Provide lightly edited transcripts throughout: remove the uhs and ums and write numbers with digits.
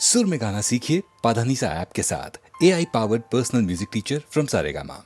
सुर में गाना सीखिए पाधानीसा ऐप के साथ। AI powered personal music teacher from Saregama.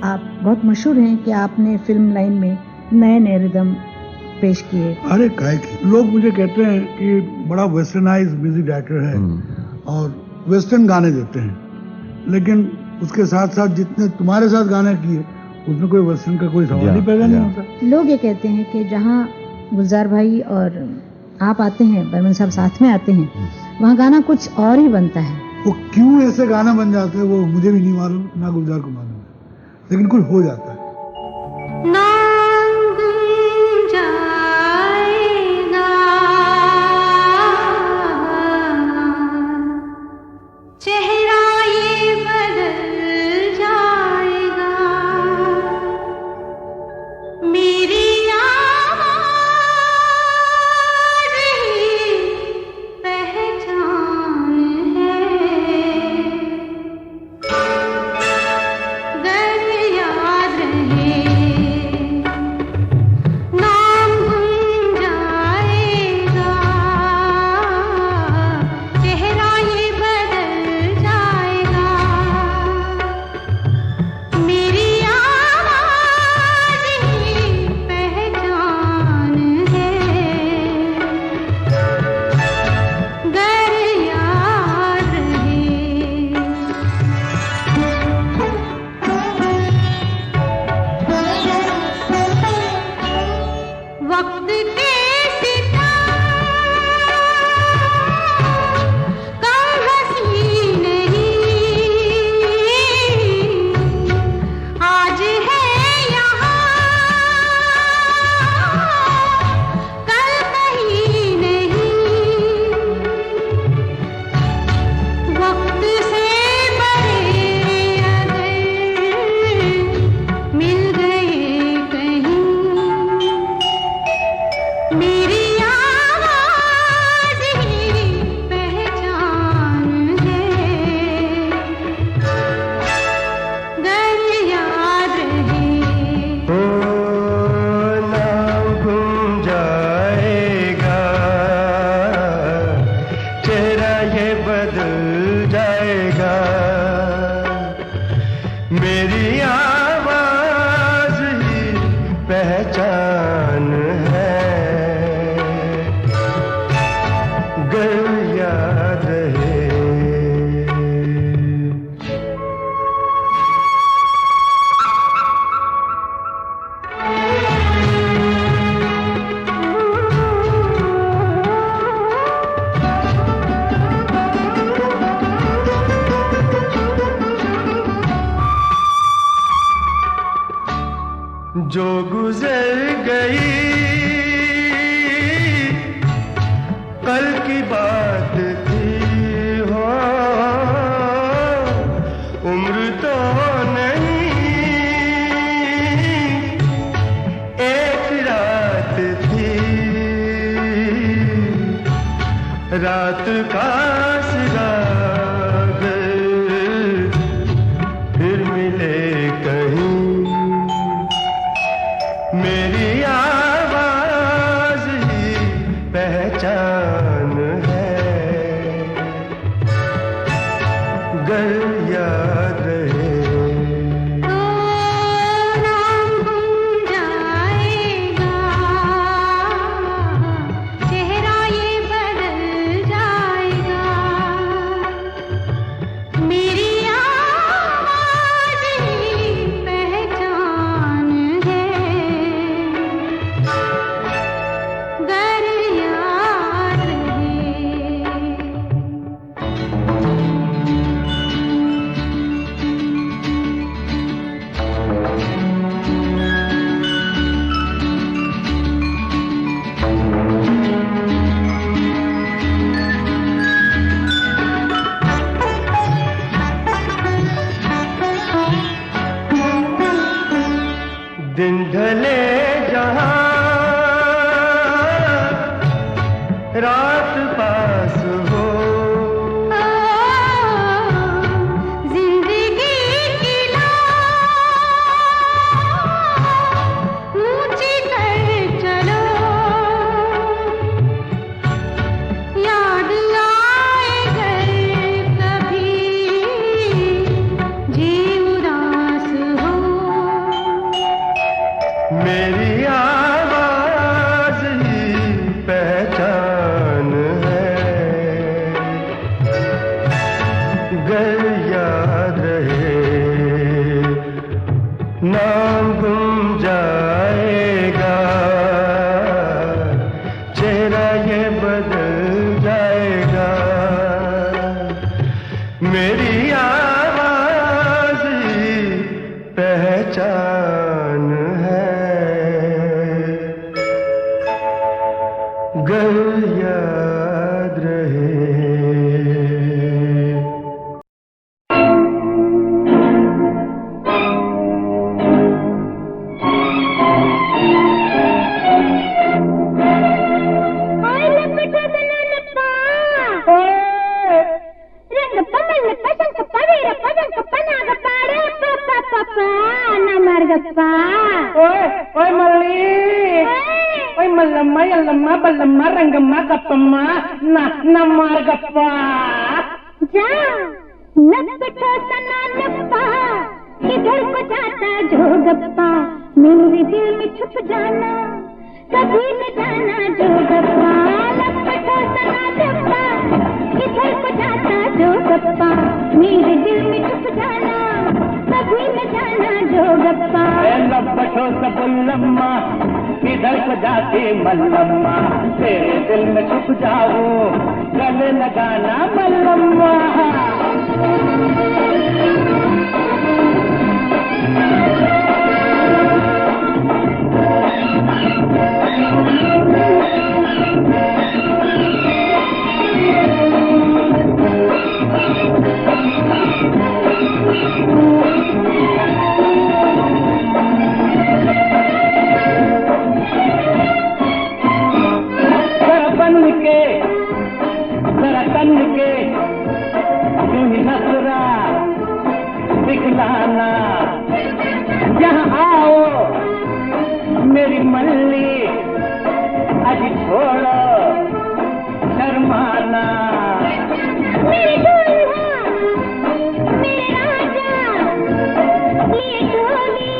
आप बहुत मशहूर हैं कि आपने फिल्म लाइन में नए नए रिदम पेश किए। अरे काय की लोग मुझे कहते हैं कि बड़ा वेस्टर्नाइज म्यूजिक डायरेक्टर है और वेस्टर्न गाने देते हैं, लेकिन उसके साथ साथ जितने तुम्हारे साथ गाने किए उसमें कोई वेस्टर्न का कोई सवाल ही पैदा नहीं होता। लोग ये कहते हैं कि जहाँ गुलजार भाई और आप आते हैं, बर्मन साहब साथ में आते हैं, वहाँ गाना कुछ और ही बनता है। वो क्यों ऐसे गाना बन जाते हैं वो मुझे भी नहीं मालूम, ना गुलजार को मालूम, लेकिन कुछ हो जाता है। पहचान है, गर याद रहे। जो गुजर गई कल की बात थी, हो उम्र तो नहीं एक रात थी, रात का सिराग फिर मिले कहीं, मेरी आवाज ही पहचान है, गर याद रहे। नाम गुम जाएगा, चेहरा ये बदल जाएगा, मेरी आवाज ही पहचान है, गर याद रहे। दिन ढले जहां रात पास हो, जिंदगी की ऊंची कर चलो, याद आए घर कभी जी उदास हो, मेरी आवाज ही पहचान है, गर याद रहे। नाम गुम जाएगा, चेहरा ये बदल जाएगा, मेरी आवाज ही पहचान है, गर याद रहे। ఓయ్ మళ్ళీ ఓయ్ మల్లమ్మ ఎల్లమ్మ బల్లమ్మ రంగమ్మ గప్పమ్మ నా మార్గప్ప जा लपटो सना लपा, किधर को जाता जो गप्पा, मेरे दिल में छुप जाना, कभी न जाना जो गप्पा, लपटो सना लपा, किधर को जाता जो गप्पा, मेरे दिल में छुप जाना, कभी न जाना जो गप्पा। लपटो सबुल्लम्मा किधर को जाती मल्लम्मा, तेरे दिल में छुप जाऊं गले लगाना मल्लम्मा। जरा तन के यूं ही नसरा दिखलाना, यहाँ आओ मेरी मल्ली, अजी छोड़ो शर्माना। मेरे दूल्हा, मेरे राजा, ये डोली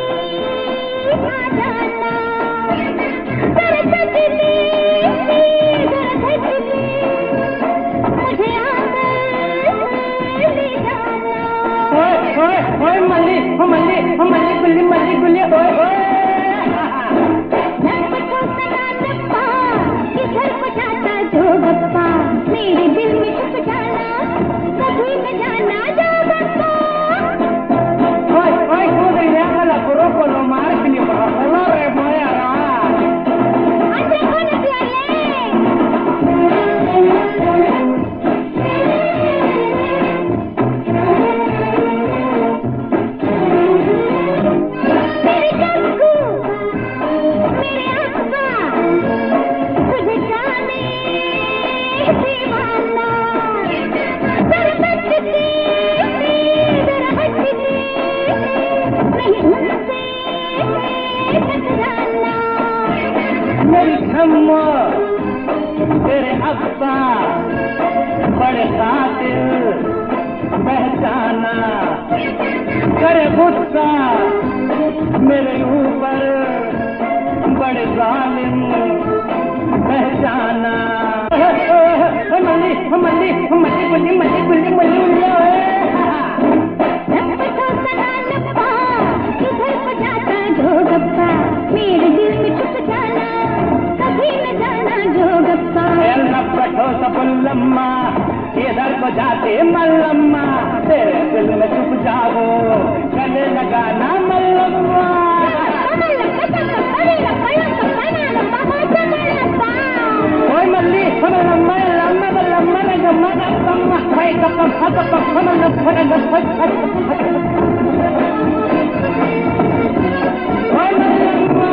आ जाना। दीवाना जरा बचती जरा हटती नहीं उनसे टकराना। मेरी खम्मा तेरे अब्बा बड़े कातिल पहचाना, करे गुस्सा मेरे ऊपर बड़े जालिम पहचाना। मल्ली मल्ली मल्ली गुल्ली मल्ली गुल्ली मल्ली उल्ला लपटो सना लपा किधर को जाता जो गप्पा मेरे दिल में छुप जाना कभी न जाना जो गप्पा। लपटो सबुल्लम्मा इधर को जाते मल्लम्मा तेरे दिल में छुप जाओ गले लगाना मल्लम्मा। ओए मल्ली मल्लम्मा लम्मा मल्लम्मा लम्मा कप्पम्मा भाई कप्पम्मा कप्पम्मा मल्लम्मा ओए मल्लम्मा।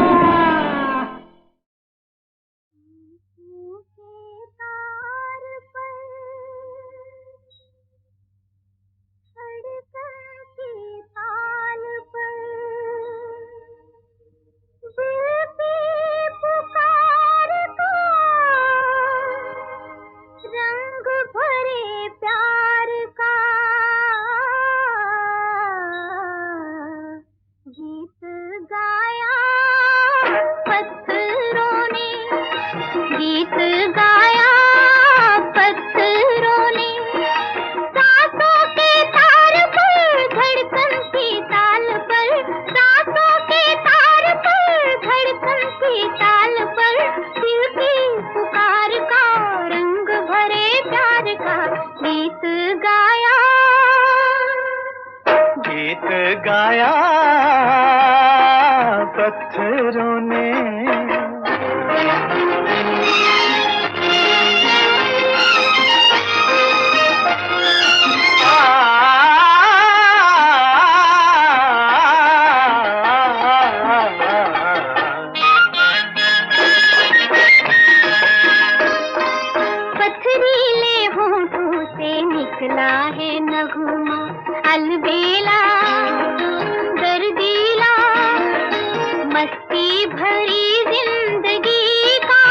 गाया पत्थरों ने पथरीले होठों से निकला है नगमा अलबेला दर्दीला मस्ती भरी जिंदगी का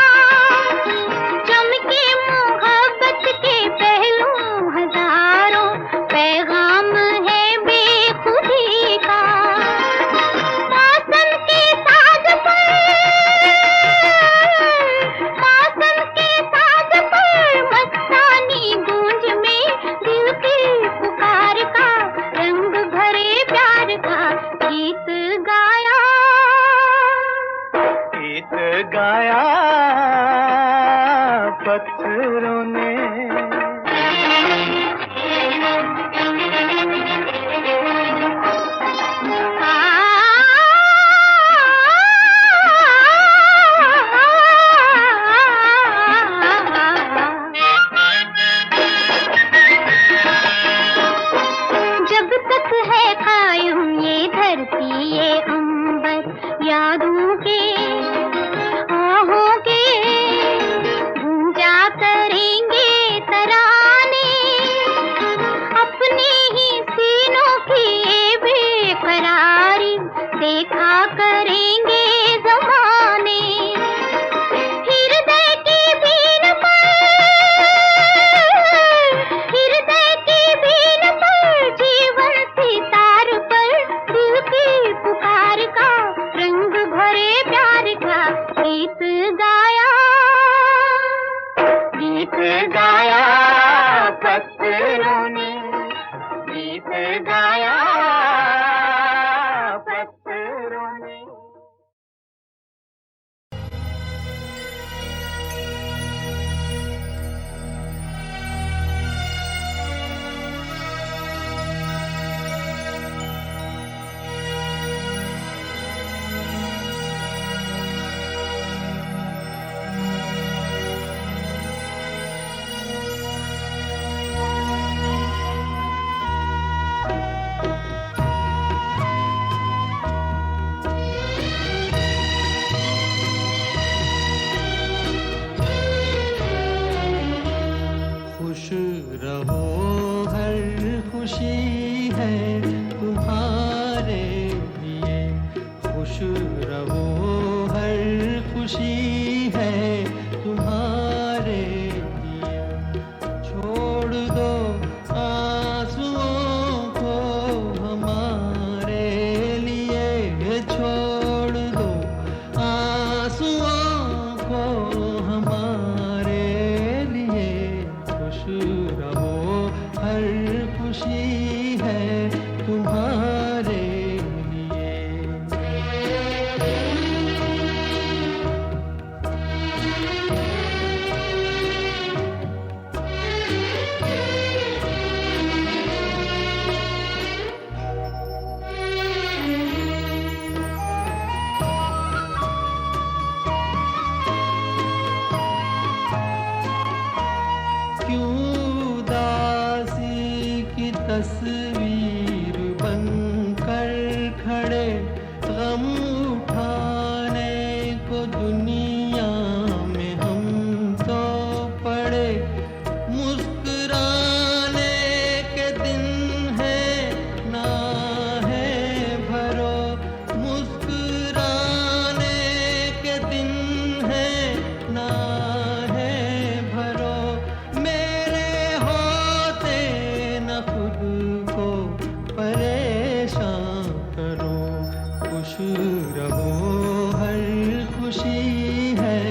चमके मोहब्बत के पहलू हजारों पैगाम है बेखुदी का। मौसम के साज पर मस्तानी गूंज में दिल की पुकार का रंग भरे प्यार का गीत गाया पत्थरों ने। जब तक है कायम ये धरती ये अंबर यादों के गूंजा करेंगे तराने अपने ही सीनों की बेकरारी देखा करेंगे ज़माने। हृदय की बीन पर जीवन सितार पर दिल की पुकार का रंग भरे प्यार का गीत गाया पत्थरों ने गीत गाया पत्थरों ने। है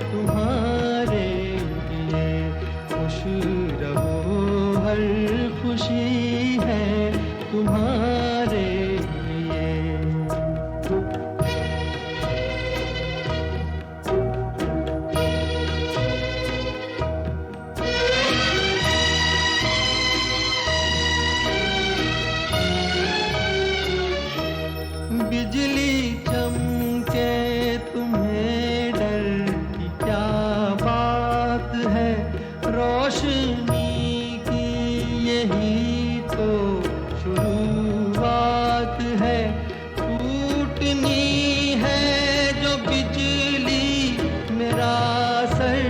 तुम्हारे लिए। खुश रहो हर खुशी है तुम्हारे लिए। बिजली चमके तुम्हें डर की क्या बात है, रोशनी की यही तो शुरुआत है। टूटनी है जो बिजली मेरा सर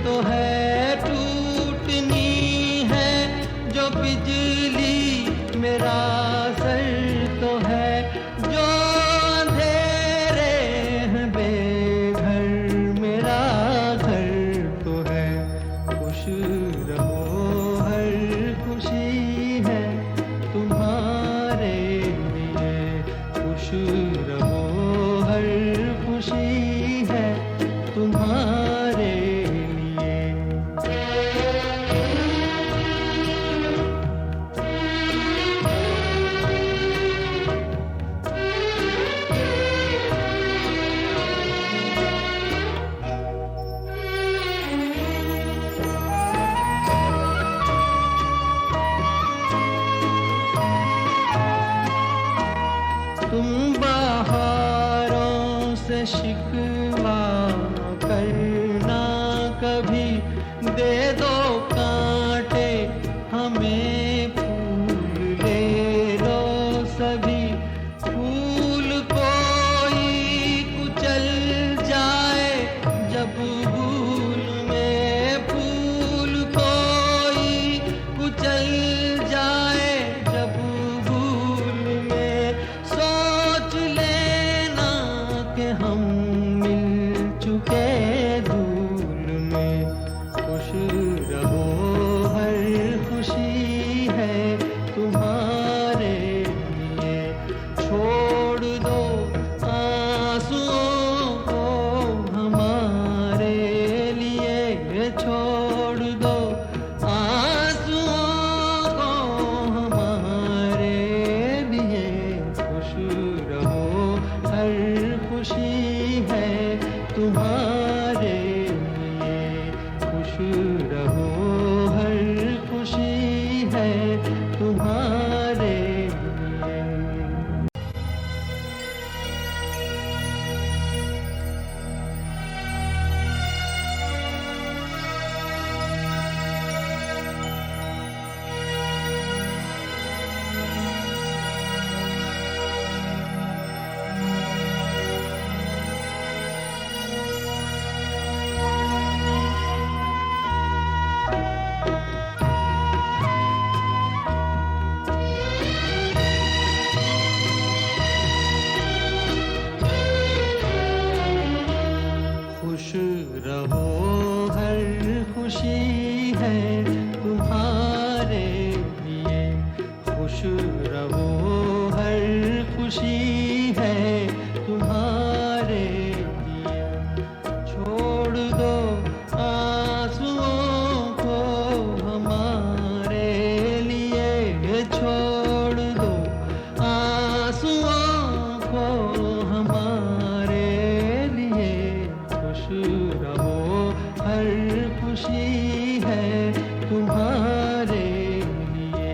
तो है, टूटनी है जो बिजली मेरा सर तो है। जो अंधेरे हैं बेघर मेरा घर तो है। खुश रहो हर खुशी है तुम्हारे लिए। खुश रहो हर खुशी है तुम्हारे लिए। तुम बहारों से शिकवा करना कभी, दे दो कांटे हमें फूल ले लो सभी। फूल कोई कुचल जाए जब भूल में, फूल कोई कुचल जाए जब भूल में। सोच लेना कि हम मिल चुके धूल में। खुश रहो हर खुशी है तुम्हारे लिए। छोड़ दो आंसुओं को हमारे लिए, छोड़ दो आंसुओं को हमारे लिए। खुश रहो हर खुशी है तुम्हारे लिए। खुश रहो हर खुशी है तुम्हारे लिए। खुश रहो हर खुशी है तुम्हारे लिए। खुश रहो हर खुशी है तुम्हारे लिए। छोड़ दो आंसुओं को हमारे लिए, छोड़ दो आंसुओं को हमारे लिए। खुश रहो हर खुशी है तुम्हारे लिए।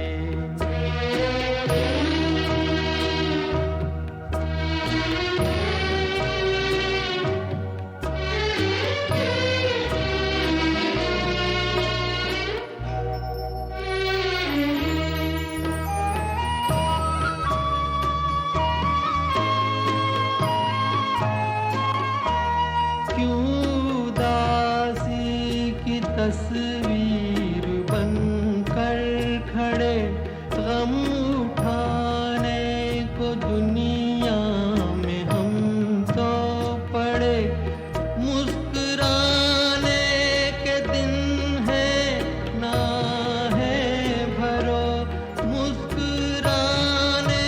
क्यों उदासी की तस्वीर बनकर खड़े, गम उठाने को दुनिया में हम तो पड़े। मुस्कुराने के दिन है ना है भरो, मुस्कुराने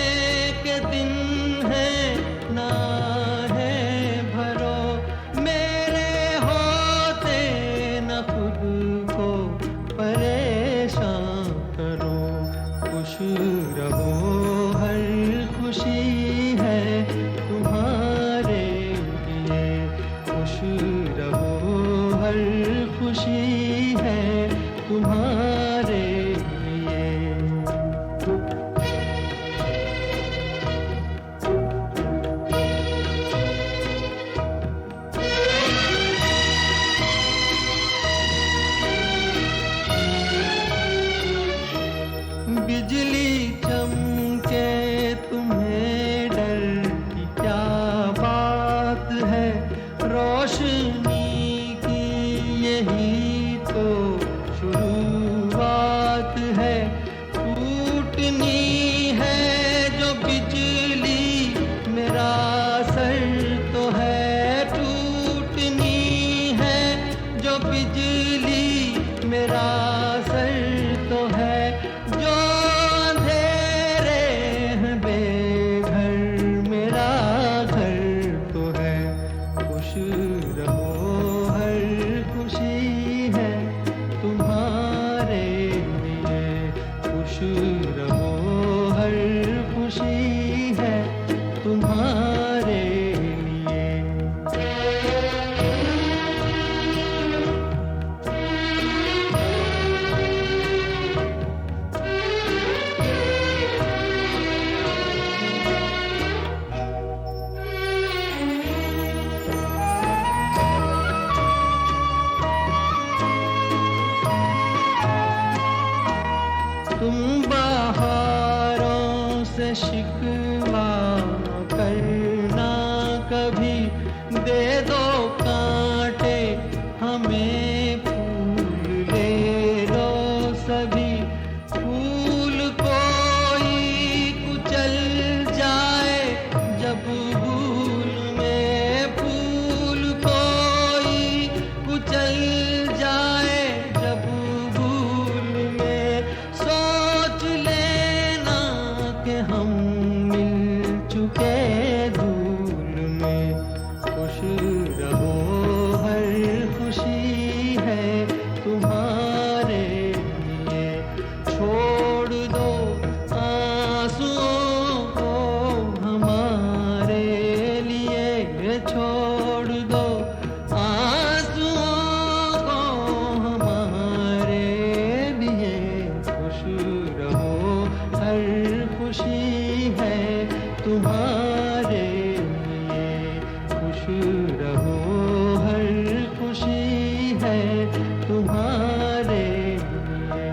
के दिन है ना है भरो। मेरे खुशी है तुम्हारे लिए। बिजली चमके तुम्हें डर की क्या बात है, रोशनी की यही तो शुरुआत है। टूटनी है जो बिजली मेरा सर तो है, टूटनी है जो बिजली मेरा सर तो है। जो अंधेरे हैं बेघर मेरा घर तो है। खुश रहो हर खुशी है तुम्हारे लिए, खुश रहो हर खुशी है तुम्हारे लिए। तुम बहारों से शिकवा करना कभी, दे दो कांटे हमें फूल ले लो सभी। फूल कोई कुचल जाए जब भूल में, फूल कोई कुचल जाए जब भूल में। सोच लेना कि हम मिल चुके धूल में। खुश रहो हर खुशी है तुम्हारे लिए। छोड़ दो आंसुओं को हमारे लिए, छोड़ दो आंसुओं को हमारे लिए। खुश रहो हर खुशी है तुम्हारे लिए, खुश रहो हर खुशी है तुम्हारे लिए।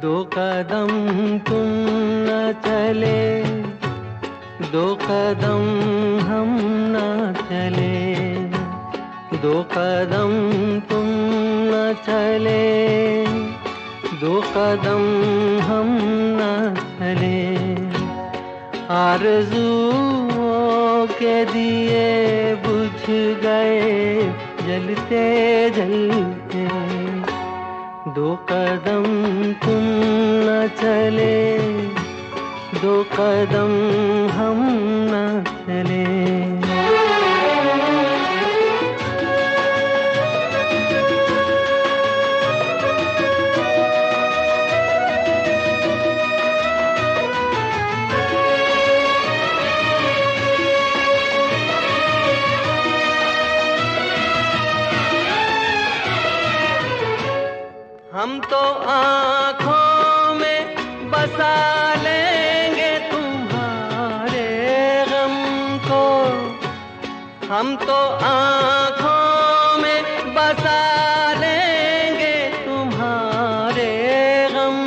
दो कदम तुम न चले, दो कदम हम न चले। दो कदम तुम न चले, दो कदम हम न चले। आरज़ुओं के दिए बुझ गए जलते जलते। दो कदम तुम न चले, दो कदम हम न चले। हम तो आँखों में बसा लेंगे तुम्हारे गम को। हम तो आँखों में बसा लेंगे तुम्हारे गम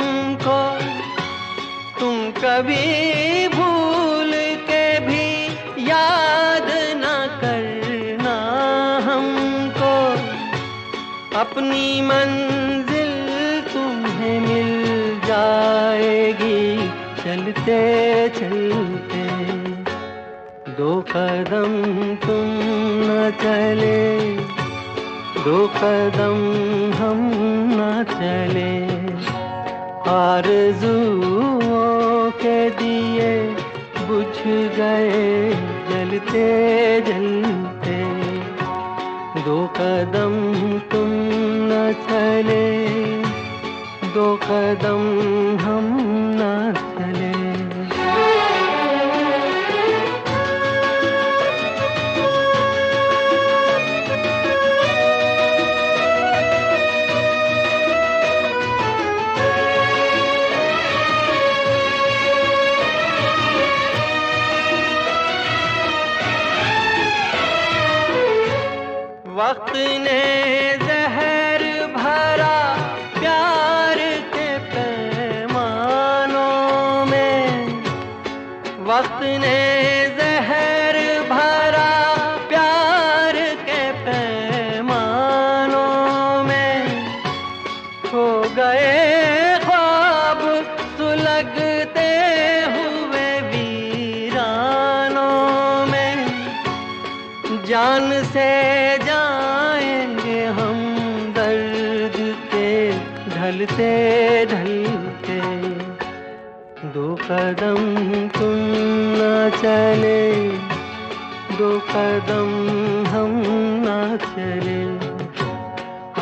को। कभी भूल के भी याद न करना हमको, अपनी मंजिल तुम्हें मिल जाएगी चलते चलते। दो कदम तुम न चले, दो कदम हम न चले, आरज़ुओं के दिए बुझ गए जलते जलते। दो कदम तुम न चले, दो कदम हम न चले। वक्त ने जहर भरा प्यार के पैमानों में, वक्त ने जहर भरा प्यार के पैमानों में। खो गए ख्वाब सुलगते हुए वीरानों में, जान से जाएंगे हम दर्द के ढलते ढलते। दो कदम तुम न चले, दो कदम हम न चले,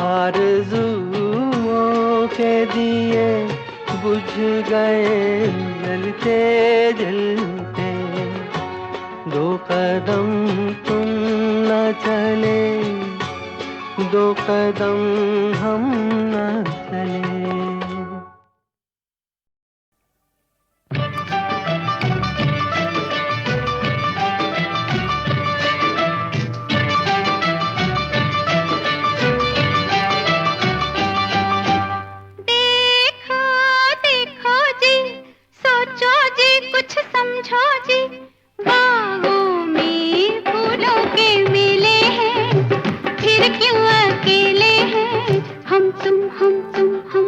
आरज़ुओं के दिए बुझ गए जलते जलते। दो कदम तुम न चले, दो कदम हम न चले। देखो देखो जी, सोचो जी, कुछ समझो जी, बागों में फूलों के मेले हैं, फिर क्यों अकेले हैं हम तुम हम तुम हम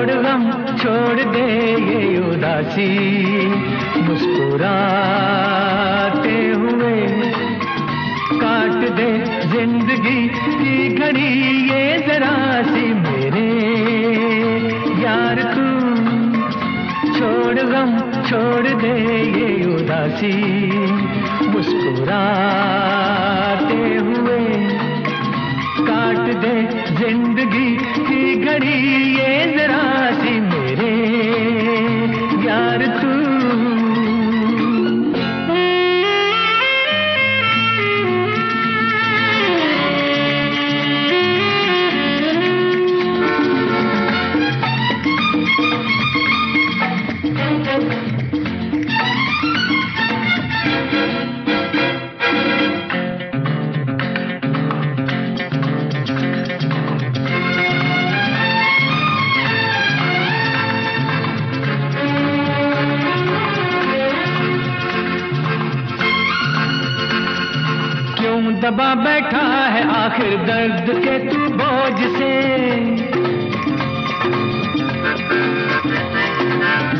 छोड़ गम छोड़ दे ये उदासी मुस्कुराते हुए काट दे जिंदगी की घड़ी ये जरा सी मेरे यार तू छोड़ गम छोड़ दे ये उदासी मुस्कुराते हुए काट दे जिंदगी की घड़ी ये जरा सी मेरे यार तू दबा बैठा है आखिर दर्द के तू बोझ से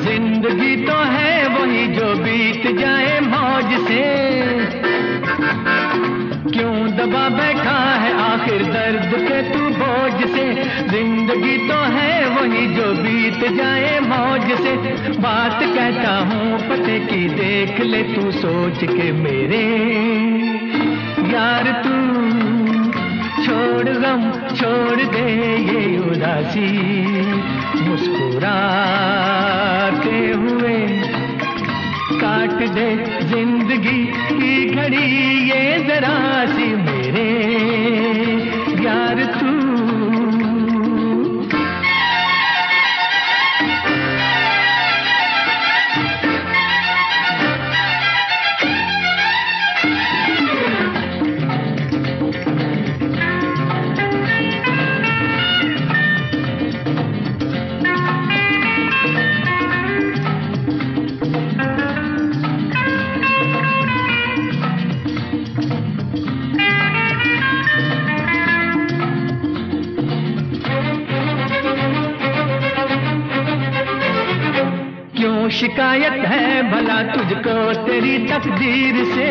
जिंदगी तो है वही जो बीत जाए मौज से क्यों दबा बैठा है आखिर दर्द के तू बोझ से जिंदगी तो है वही जो बीत जाए मौज से बात कहता हूँ पते की देख ले तू सोच के मेरे यार तू छोड़ गम छोड़ दे ये उदासी मुस्कुराते हुए काट दे जिंदगी की घड़ी ये जरा सी मेरे यार तू शिकायत है भला तुझको तेरी तकदीर से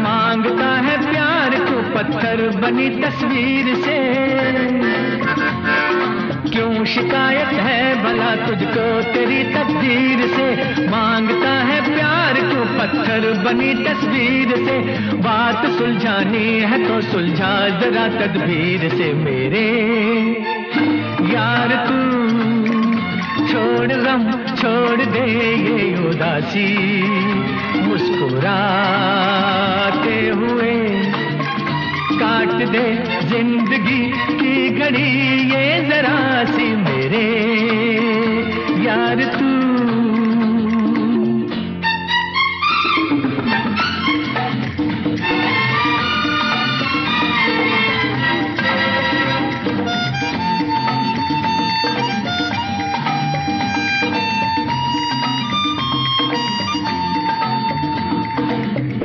मांगता है प्यार को पत्थर बनी तस्वीर से क्यों शिकायत है भला तुझको तेरी तकदीर से मांगता है प्यार को पत्थर बनी तस्वीर से बात सुलझानी है तो सुलझा जरा तदबीर से मेरे यार तू छोड़ गम छोड़ दे ये उदासी मुस्कुराते हुए काट दे जिंदगी की घड़ी ये जरा सी मेरे यार तू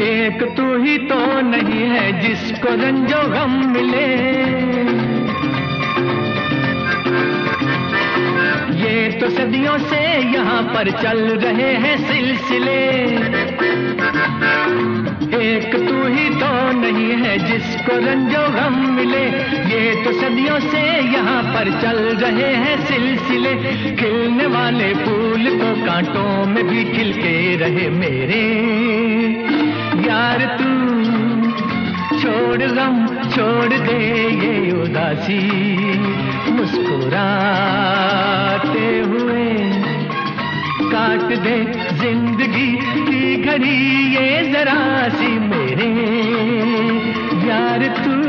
एक तू ही तो नहीं है जिसको रंजो गम मिले ये तो सदियों से यहाँ पर चल रहे हैं सिलसिले एक तू ही तो नहीं है जिसको रंजो गम मिले ये तो सदियों से यहाँ पर चल रहे हैं सिलसिले खिलने वाले फूल तो कांटों में भी खिलके रहे मेरे यार तू छोड़ गम छोड़ दे ये उदासी मुस्कुराते हुए काट दे जिंदगी की घड़ी ये जरा सी मेरे यार तू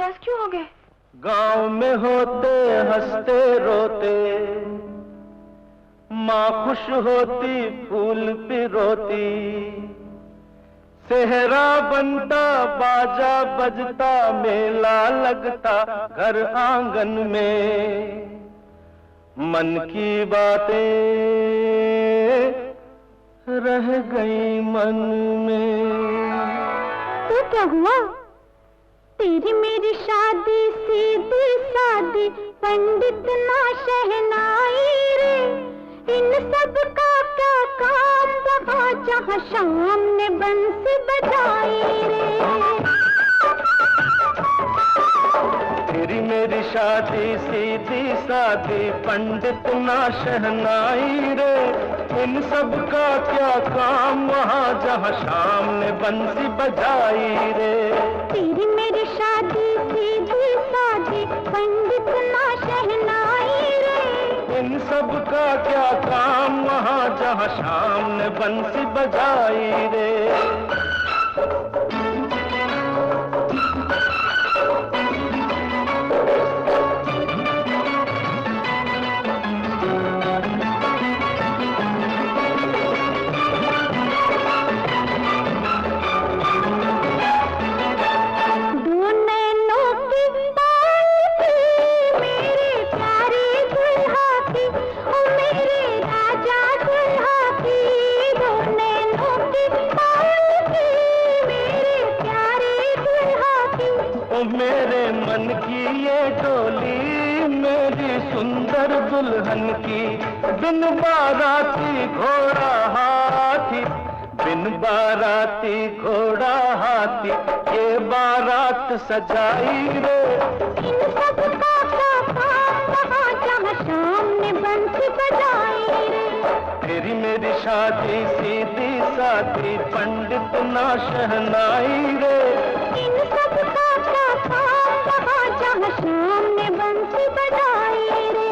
उदास क्यों हो गए? गांव में होते हंसते रोते, माँ खुश होती फूल पिरोती, सेहरा बनता बाजा बजता, मेला लगता घर आंगन में, मन की बातें रह गई मन में। तो क्या हुआ? तेरी मेरी शादी सीधी सादी, पंडित ना शहनाई रे, इन सब का क्या काम वहाँ जहाँ शाम ने बंसी बजाई रे। तेरी मेरी शादी सीधी सादी, पंडित ना शहनाई रे, इन सब का क्या काम वहाँ जहाँ शाम ने बंसी बजाई रे। तेरी मेरी शादी सीधी सादी, पंडित ना शहनाई रे, इन सब का क्या काम वहाँ जहाँ शाम ने बंसी बजाई रे। मेरे मन की ये डोली मेरी सुंदर दुल्हन की, बिन बाराती घोड़ा हाथी, बिन बाराती घोड़ा हाथी, ये बारात सजाई रे। इन सब का क्या काम वहाँ जहाँ शाम ने बंसी बजाई रे। तेरी मेरी शादी सीधी सादी, पंडित ना शहनाई रे, इन सब का क्या काम वहाँ जहाँ शाम ने बंसी बजाई रे।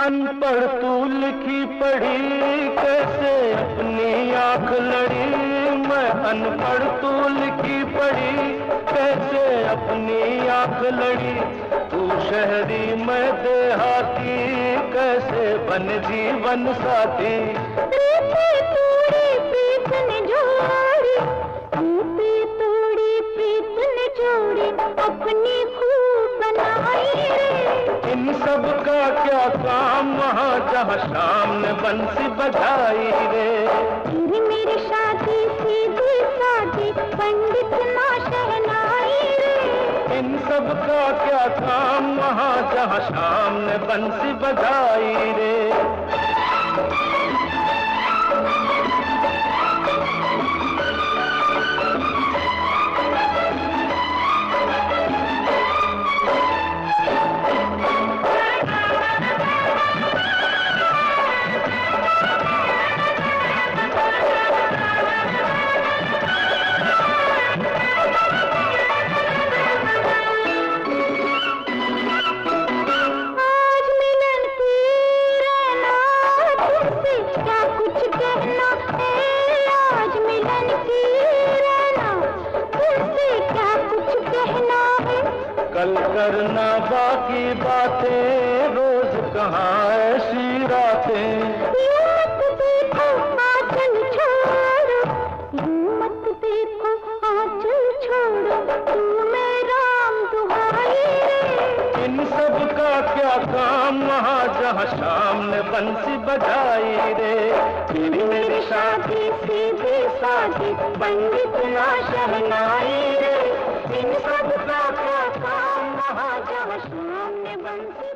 अनपढ़ तू लिखी पढ़ी कैसे अपनी आंख लड़ी, मैं अनपढ़ तू लिखी पढ़ी कैसे अपनी आंख लड़ी, तू शहरी मैं देहाती कैसे बन जीवन साथी। प्रीति तोड़ी प्रीत ने जोड़ी, प्रीति तोड़ी प्रीत ने जोड़ी, अपनी खूब बनाई रे। इन सब का क्या काम वहाँ जहाँ शाम ने बंसी बजाई रे। तेरी मेरी शादी सीधी सादी, पंडित ना शहनाई रे, इन सब का क्या काम वहाँ जहाँ शाम ने बंसी बजाई रे। कल करना बाकी बातें, रोज कहाँ ऐसी रातें। मत देखो आंचल छोड़ो, मत देखो आंचल छोड़ो, तू मैं राम दुहाई रे। इन सब का क्या काम वहाँ जहाँ शाम ने बंसी बजाई रे। तेरी मेरी शादी सीधी सादी, पंडित ना शहनाई रे, इन सब का क्या काम वहाँ जहाँ शाम ने बंसी